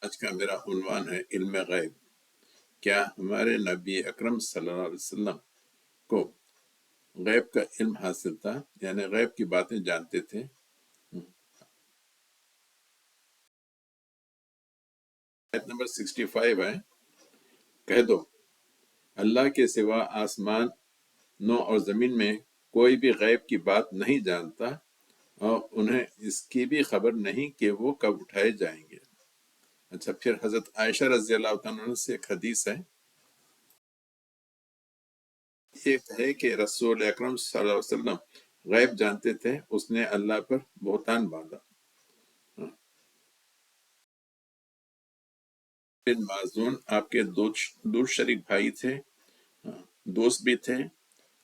آج کا میرا عنوان ہے علم غیب۔ کیا ہمارے نبی اکرم صلی اللہ علیہ وسلم کو غیب کا علم حاصل تھا، یعنی غیب کی باتیں جانتے تھے؟ آیت نمبر 65 ہے، کہہ دو اللہ کے سوا آسمان نو اور زمین میں کوئی بھی غیب کی بات نہیں جانتا، اور انہیں اس کی بھی خبر نہیں کہ وہ کب اٹھائے جائیں گے۔ اچھا، پھر حضرت عائشہ رضی اللہ تعالیٰ عنہ سے ایک حدیث ہے، ایک ہے کہ رسول اکرم صلی اللہ علیہ وسلم غیب جانتے تھے، اس نے اللہ پر بہتان باندھا۔ بن معزون آپ کے دو شریک بھائی تھے، دوست بھی تھے،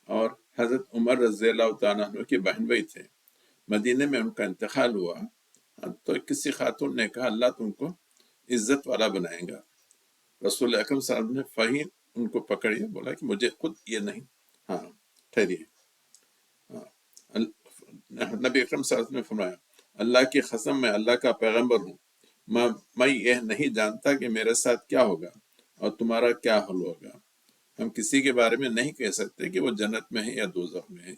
اور حضرت عمر رضی اللہ تعالیٰ عنہ کے بہن بھائی تھے۔ مدینے میں ان کا انتقال ہوا تو کسی خاتون نے کہا اللہ تم کو عزت والا بنائے گا۔ رسول اکرم صلی اللہ علیہ وسلم نے فہیم ان کو پکڑیا، بولا کہ مجھے خود یہ نہیں، ہاں ٹھہریے، نبی اکرم صلی اللہ علیہ وسلم نے فرمایا اللہ کی قسم میں اللہ کا پیغمبر ہوں، میں یہ نہیں جانتا کہ میرے ساتھ کیا ہوگا اور تمہارا کیا حل ہوگا۔ ہم کسی کے بارے میں نہیں کہہ سکتے کہ وہ جنت میں ہے یا دوزخ میں ہے،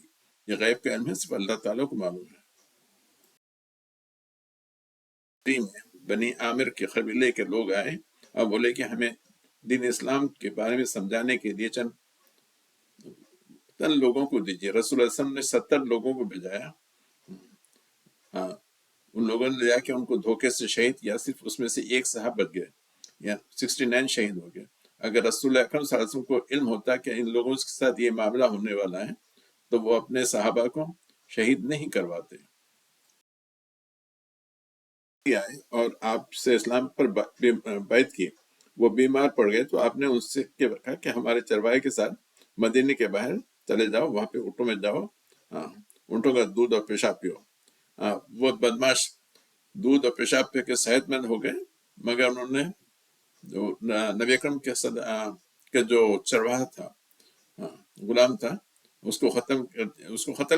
یہ غیب کا علم ہے، صرف اللہ تعالیٰ کو معلوم ہے۔ میں بنی عامر کے قبیلے کے لوگ آئے اور بولے کہ ہمیں دین اسلام کے بارے میں سمجھانے کے لیے چند لوگوں کو دیجیے۔ رسول اللہ علیہ وسلم نے 70 لوگوں کو بھیجایا، ہاں ان لوگوں نے لیا کہ ان کو دھوکے سے شہید کیا، صرف اس میں سے ایک صاحب بچ گئے، یا 69 شہید ہو گئے۔ اگر رسول اکرم صلی اللہ علیہ وسلم کو علم ہوتا کہ ان لوگوں کے ساتھ یہ معاملہ ہونے والا ہے تو وہ اپنے صحابہ کو شہید نہیں کرواتے۔ آئے اور آپ سے اسلام پر بیعت کی، وہ بیمار پڑ گئے تو آپ نے ان سے کہا کہ ہمارے چرواہے کے ساتھ مدینے کے باہر چلے جاؤ، وہاں پہ اونٹوں میں جاؤ، اونٹوں کا دودھ اور پیشاب پیو۔ وہ بدماش دودھ اور پیشاب پی کے صحت مند ہو گئے، مگر انہوں نے جو نبی اکرم کے جو چرواہا تھا، غلام تھا، اس کو قتل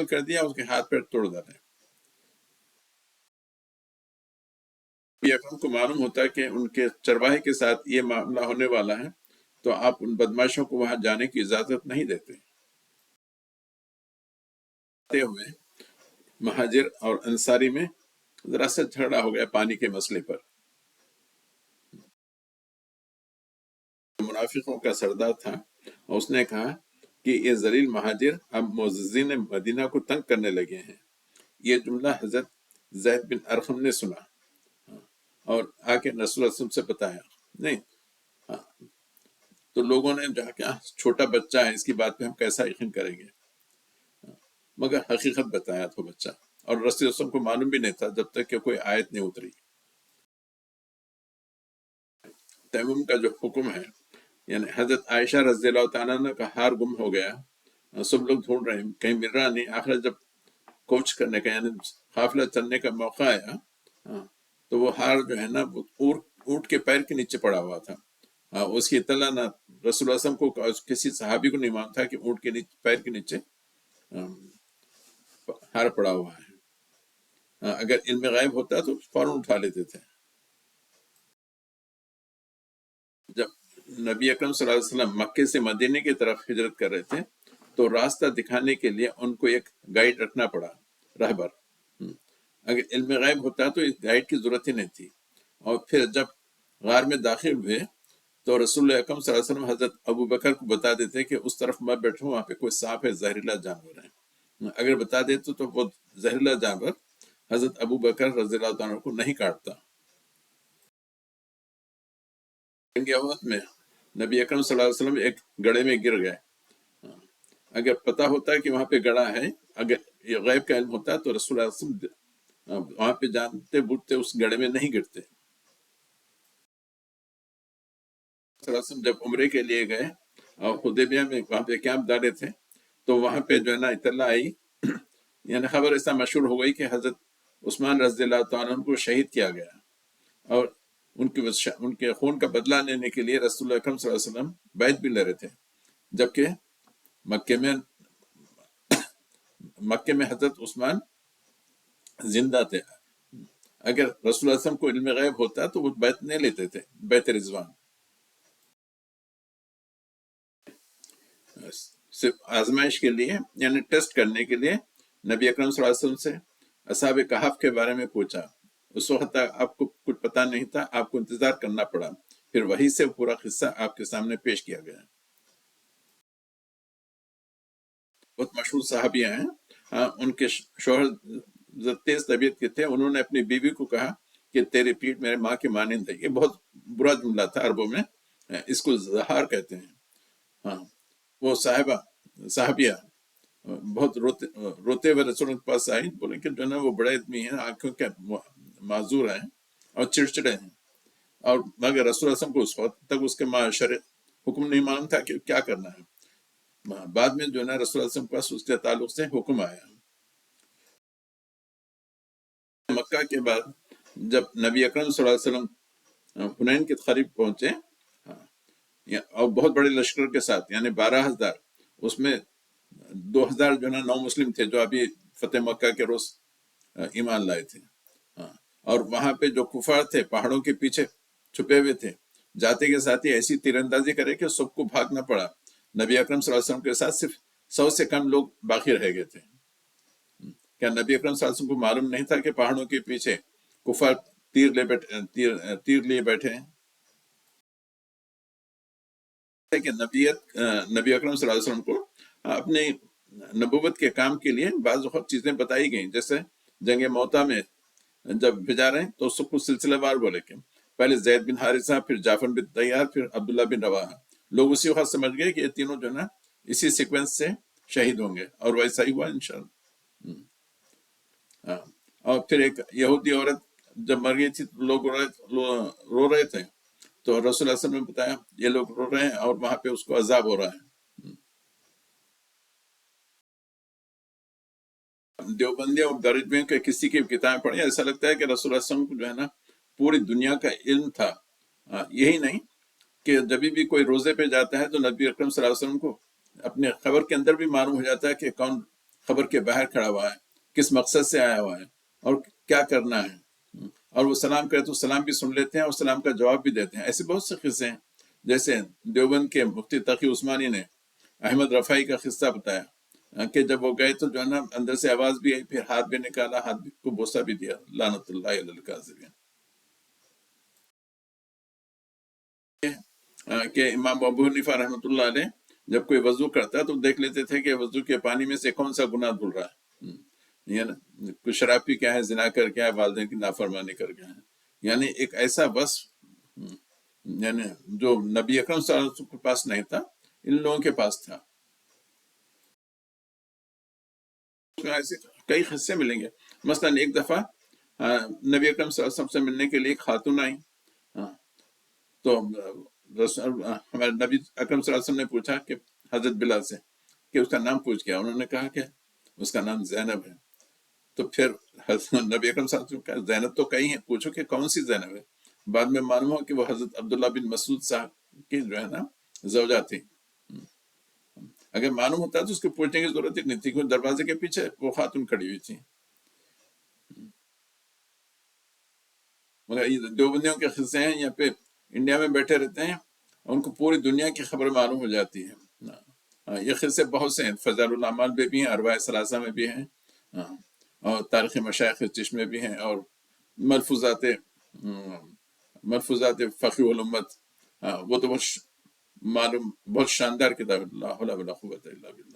کر دیا، اس کے ہاتھ پیر توڑ ڈالے۔ نبی اکرم کو معلوم ہوتا کہ ان کے چرواہے کے ساتھ یہ معاملہ ہونے والا ہے تو آپ ان بدماشوں کو وہاں جانے کی اجازت نہیں دیتے۔ ہوئے مہاجر اور انصاری میں ذرا سا جھگڑا ہو گیا پانی کے مسئلے پر۔ منافقوں کا سردار تھا اور اس نے کہا کہ یہ ذلیل مہاجر اب معززین مدینہ کو تنگ کرنے لگے ہیں۔ یہ جملہ حضرت زید بن ارقم نے سنا اور آ کے رسول اللہ صلی اللہ علیہ وسلم سے بتایا، نہیں تو لوگوں نے جا کے چھوٹا بچہ ہے، اس کی بات پہ ہم کیسا یقین کریں گے، مگر حقیقت بتایا تھا بچہ، اور رسول اللہ صلی اللہ علیہ وسلم کو معلوم بھی نہیں تھا جب تک کہ کوئی آیت نہیں اتری۔ تیمم کا جو حکم ہے، یعنی حضرت عائشہ رضی اللہ تعالیٰ عنہ کا ہار گم ہو گیا، سب لوگ ڈھونڈ رہے ہیں، کہیں مل رہا نہیں۔ آخر جب کوچ کرنے کا یعنی قافلہ چلنے کا موقع آیا تو وہ ہار جو ہے نا اونٹ کے پیر کے نیچے پڑا ہوا تھا۔ اس کی اطلاع نہ رسول اللہ صلی اللہ علیہ وسلم کو کسی صحابی کو نہیں معلوم تھا کہ اونٹ کے پیر کے نیچے ہار پڑا ہوا ہے۔ اگر علم غیب ہوتا تو فوراً اٹھا لیتے تھے۔ جب نبی اکرم صلی اللہ علیہ وسلم مکے سے مدینے کی طرف ہجرت کر رہے تھے تو راستہ دکھانے کے لیے ان کو ایک گائیڈ رکھنا پڑا، رہبر۔ اگر علم غیب ہوتا تو اس گائیڈ کی ضرورت ہی نہیں تھی۔ اور پھر جب غار میں داخل ہوئے تو رسول اکرم صلی اللہ علیہ وسلم حضرت ابو بکر کو بتا دیتے کہ اس طرف میں بیٹھوں، وہاں پہ کوئی سانپ ہے، زہریلا جانور ہے۔ اگر بتا دیتے تو وہ زہریلا جانور حضرت ابو بکر رضی اللہ عنہ کو نہیں کاٹتا۔ جنگ احد میں نبی اکرم صلی اللہ علیہ وسلم ایک گڑھے میں گر گئے۔ اگر پتا ہوتا کہ وہاں پہ گڑھا ہے، اگر یہ غیب کا علم ہوتا تو رسول اللہ صلی اللہ علیہ وسلم وہاں پہ جانتے بوجھتے اس گڑھے میں نہیں گرتے۔ صلی اللہ علیہ وسلم جب عمرے کے لیے گئے اور حدیبیہ میں وہاں پہ کیمپ ڈالے تھے تو وہاں پہ جو ہے نا اطلاع آئی، یعنی خبر ایسا مشہور ہو گئی کہ حضرت عثمان رضی اللہ تعالیٰ عنہ کو شہید کیا گیا، اور ان کے خون کا بدلہ لینے کے لیے رسول اللہ اکرم صلی اللہ علیہ وسلم بیعت بھی لے رہے تھے، جبکہ مکے میں حضرت عثمان زندہ تھے۔ اگر رسول اللہ صلی اللہ علیہ وسلم کو علم غیب ہوتا تو وہ بیعت نہیں لیتے تھے، بیعت رضوان صرف آزمائش کے لیے، یعنی ٹیسٹ کرنے کے لیے نبی اکرم صلی اللہ علیہ وسلم سے اصحاب کہف کے بارے میں پوچھا۔ اس وقت تک آپ کو کچھ پتہ نہیں تھا، آپ کو انتظار کرنا پڑا، پھر وہی سے پورا قصہ آپ کے سامنے پیش کیا گیا۔ بہت مشہور صحابیہ ہیں، ان کے شوہر تیز طبیعت کے تھے، انہوں نے اپنی بیوی کو کہا کہ تیری پیٹھ میرے ماں کی مانند ہے۔ یہ بہت برا جملہ تھا عربوں میں، اس کو زہار کہتے ہیں۔ ہاں، وہ صحابیہ بہت روتے ہوئے رسول کے پاس آئی، بولے کہ جو ہے نا وہ بڑے آدمی ہیں، آنکھوں کے معذور ہیں اور چڑچڑے ہیں، اور مگر رسول اللہ صلی اللہ علیہ وسلم کو اس وقت تک اس کے معاشرے حکم نہیں معلوم تھا کہ کیا کرنا ہے۔ بعد میں جو ہے نا رسول اللہ صلی اللہ علیہ وسلم کے پاس اس کے تعلق سے حکم آیا۔ مکہ کے بعد جب نبی اکرم صلی اللہ علیہ وسلم حنین کے قریب پہنچے، اور بہت بڑے لشکر کے ساتھ، یعنی 12,000، اس میں 2,000 جو ہے نا نو مسلم تھے جو ابھی فتح مکہ کے روز ایمان لائے تھے، اور وہاں پہ جو کفار تھے پہاڑوں کے پیچھے چھپے ہوئے تھے، جاتے کے ساتھ ہی ایسی تیر اندازی کرے کہ سب کو بھاگنا پڑا۔ نبی اکرم صلی اللہ علیہ وسلم کے ساتھ صرف 100 سے کم لوگ باقی رہ گئے تھے۔ کیا نبی اکرم صلی اللہ علیہ وسلم کو معلوم نہیں تھا کہ پہاڑوں کے پیچھے کفار تیر لیے بیٹھے ہیں؟ کہ نبی اکرم صلی اللہ علیہ وسلم کو اپنے نبوت کے کام کے لیے بعض وقت چیزیں بتائی گئیں، جیسے جنگ موتا میں جب بھیجا رہے ہیں تو سب کو سلسلہ وار بولے کہ پہلے زید بن حارثہ، پھر جعفر بن طیار، پھر عبداللہ بن رواحہ۔ لوگ اسی وقت سمجھ گئے کہ یہ تینوں جو ہے نا اسی سیکوینس سے شہید ہوں گے، اور ویسا ہی ہوا انشاءاللہ۔ اور پھر ایک یہودی عورت جب مر گئی تھی تو لوگ رو رہے تھے، تو رسول اللہ صلی اللہ علیہ وسلم نے بتایا یہ لوگ رو رہے ہیں اور وہاں پہ اس کو عذاب ہو رہا ہے۔ دیوبندیوں اور درجمیوں کے کسی کی کتابیں پڑھی، ایسا لگتا ہے کہ رسول اللہ صلی اللہ علیہ وسلم کو جو ہے نا پوری دنیا کا علم تھا۔ یہی نہیں کہ جب بھی کوئی روزے پہ جاتا ہے تو نبی اکرم صلی اللہ علیہ وسلم کو اپنے خبر کے اندر بھی معلوم ہو جاتا ہے کہ کون خبر کے باہر کھڑا ہوا ہے، کس مقصد سے آیا ہوا ہے، اور کیا کرنا ہے، اور وہ سلام کرے تو سلام بھی سن لیتے ہیں اور سلام کا جواب بھی دیتے ہیں۔ ایسے بہت سے قصے ہیں، جیسے دیوبند کے مفتی تقی عثمانی نے احمد رفاعی کا قصہ بتایا کہ جب وہ گئے تو جو ہے نا اندر سے آواز بھی آئی، پھر ہاتھ بھی نکالا، ہاتھ کو بوسہ بھی دیا، لعنت اللہ علی الکاذبین۔ کہ امام ابو حنیفہ رحمۃ اللہ علیہ جب کوئی وضو کرتا تو دیکھ لیتے تھے کہ وضو کے پانی میں سے کون سا گناہ دھل رہا ہے، یعنی شراب پی کیا ہے، زنا کر کیا ہے، والدین کی نافرمانی کر کیا ہے، یعنی ایک ایسا وصف یعنی جو نبی اکرم صلی اللہ علیہ وسلم کے پاس نہیں تھا، ان لوگوں کے پاس تھا۔ ایسے کئی قصے ملیں گے، مثلا ایک دفعہ نبی اکرم صلی اللہ علیہ وسلم سے ملنے کے لیے ایک خاتون آئی، تو ہمارے نبی اکرم صلی اللہ علیہ وسلم نے پوچھا کہ حضرت بلال سے کہ اس کا نام پوچھ گیا، انہوں نے کہا کہ اس کا نام زینب ہے۔ تو پھر نبی اکرم صلی اللہ علیہ وسلم کہا زینب تو کئی ہیں، پوچھو کہ کون سی زینب ہے۔ بعد میں معلوم ہوا کہ وہ حضرت عبداللہ بن مسعود صاحب کی جو ہے نا زوجہ تھی۔ اگر معلوم ہوتا تو اس کو پوچھنے کی ضرورت ہی نہیں تھی، کیونکہ دروازے کے پیچھے وہ خاتون کھڑی ہوئی تھی۔ مگر یہ دیوبندیوں کے قصے ہیں، یہاں پہ انڈیا میں بیٹھے رہتے ہیں، ان کو پوری دنیا کی خبر معلوم ہو جاتی ہے۔ یہ قصے بہت سے ہیں، فضائل الاعمال میں بھی ہیں، اربع ثلاثہ میں بھی ہیں، اور تاریخ مشائخ چشم میں بھی ہیں، اور ملفوظات فقیہ الامت، وہ تو بہت معلوم، بہت شاندار کتاب ہے، لا حول ولا قوت الا باللہ۔